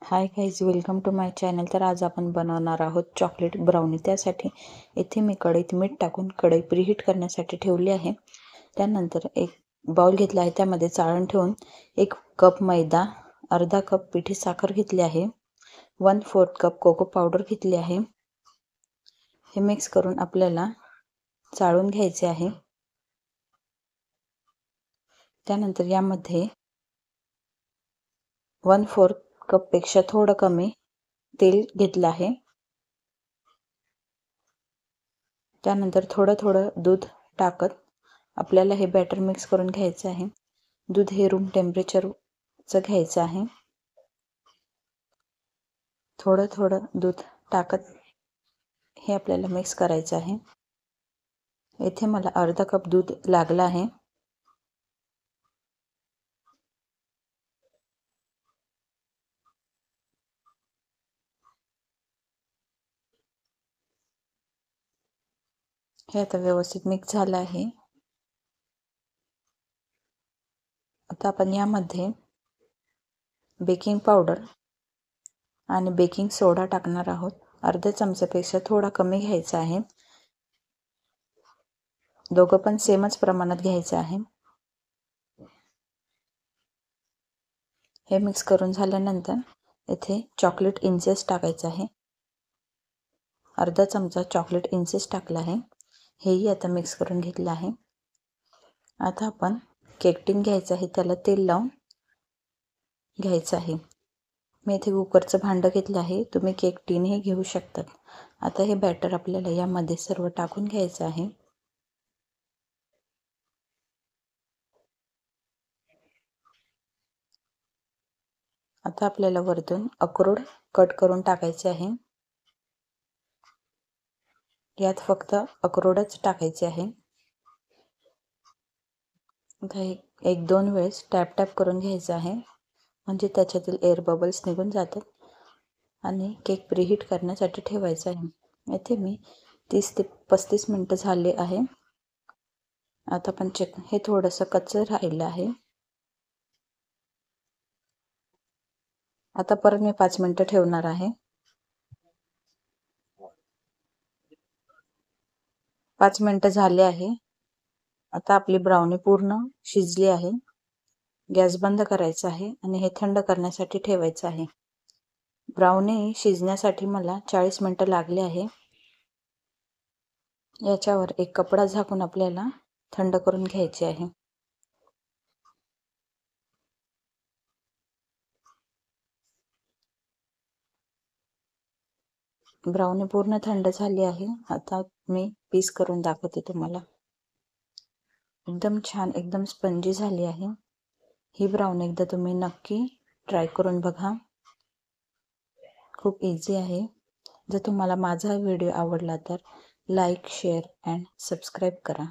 High guys, welcome to my channel. तर आज आपण बनवणार आहोत चॉकलेट ब्राउनी। त्यासाठी इथे मी कढईत मीठ टाकून कढई प्रीहीट करण्यासाठी ठेवली आहे। त्यानंतर एक बाउल घेतला आहे, त्यामध्ये चाळण ठेवून 1 कप मैदा, अर्धा कप पिठी साखर घेतली आहे, 1/4 कप कोको पावडर घेतली आहे। हे मिक्स करून आपल्याला चाळून घ्यायचे आहे। त्यानंतर यामध्ये 1/4 कप पेक्षा थोडं कमी तेल घेतलं आहे। त्यानंतर थोडं दूध टाकत आपल्याला हे बॅटर मिक्स करून घ्यायचं आहे। दूध हे रूम टेम्परेचरचं घ्यायचं आहे। थोडं दूध टाकत हे आपल्याला मिक्स करायचं आहे। इथे मला अर्धा कप दूध लागलं आहे। हे आता व्यवस्थित मिक्स झालं आहे। आता आपण यामध्ये बेकिंग पावडर आणि बेकिंग सोडा टाकणार आहोत। अर्ध्या चमच्यापेक्षा थोडा कमी घ्यायचा आहे। दोघं पण सेमच प्रमाणात घ्यायचं आहे। हे मिक्स करून झाल्यानंतर इथे चॉकलेट इंचेस टाकायचं आहे। अर्धा चमचा चॉकलेट इंचेस टाकला आहे। हेही आता मिक्स करून घेतलं आहे। आता आपण केक टिन घ्यायचं आहे, त्याला तेल लावून घ्यायचं आहे। मी इथे कुकरचं भांडं घेतलं आहे, तुम्ही केक टिन हे घेऊ शकतात। आता हे बॅटर आपल्याला यामध्ये सर्व टाकून घ्यायचं आहे। आता आपल्याला वरतून अक्रोड कट करून टाकायचे आहे। यात फक्त अक्रोडच टाकायचे आहे। आता एक दोन वेळेस टॅप करून घ्यायचं आहे, म्हणजे त्याच्यातील एअर बबल्स निघून जातात आणि केक प्रीहीट करण्यासाठी ठेवायचा आहे। इथे मी 30 ते 35 मिनिटं झाले आहे। आता आपण चेक, हे थोडंसं कच्चं राहिलं आहे। आता परत मी 5 मिनिटं ठेवणार आहे। 5 मिनिटं झाले आहे। आता आपली ब्राउनी पूर्ण शिजली आहे। गॅस बंद करायचा आहे आणि हे थंड करण्यासाठी ठेवायचं आहे। ब्राउनी शिजण्यासाठी मला 40 मिनिटं लागले आहे। याच्यावर एक कपडा झाकून आपल्याला थंड करून घ्यायचे आहे। ब्राउनी पूर्ण थंड झाली आहे। आता मी पीस करून दाखवते तुम्हाला। एकदम छान, एकदम स्पंजी झाली आहे। ही ब्राउनी एकदा तुम्ही नक्की ट्राय करून बघा। खूप इझी आहे। जर तुम्हाला माझा व्हिडिओ आवडला तर लाईक, शेअर अँड सबस्क्राईब करा।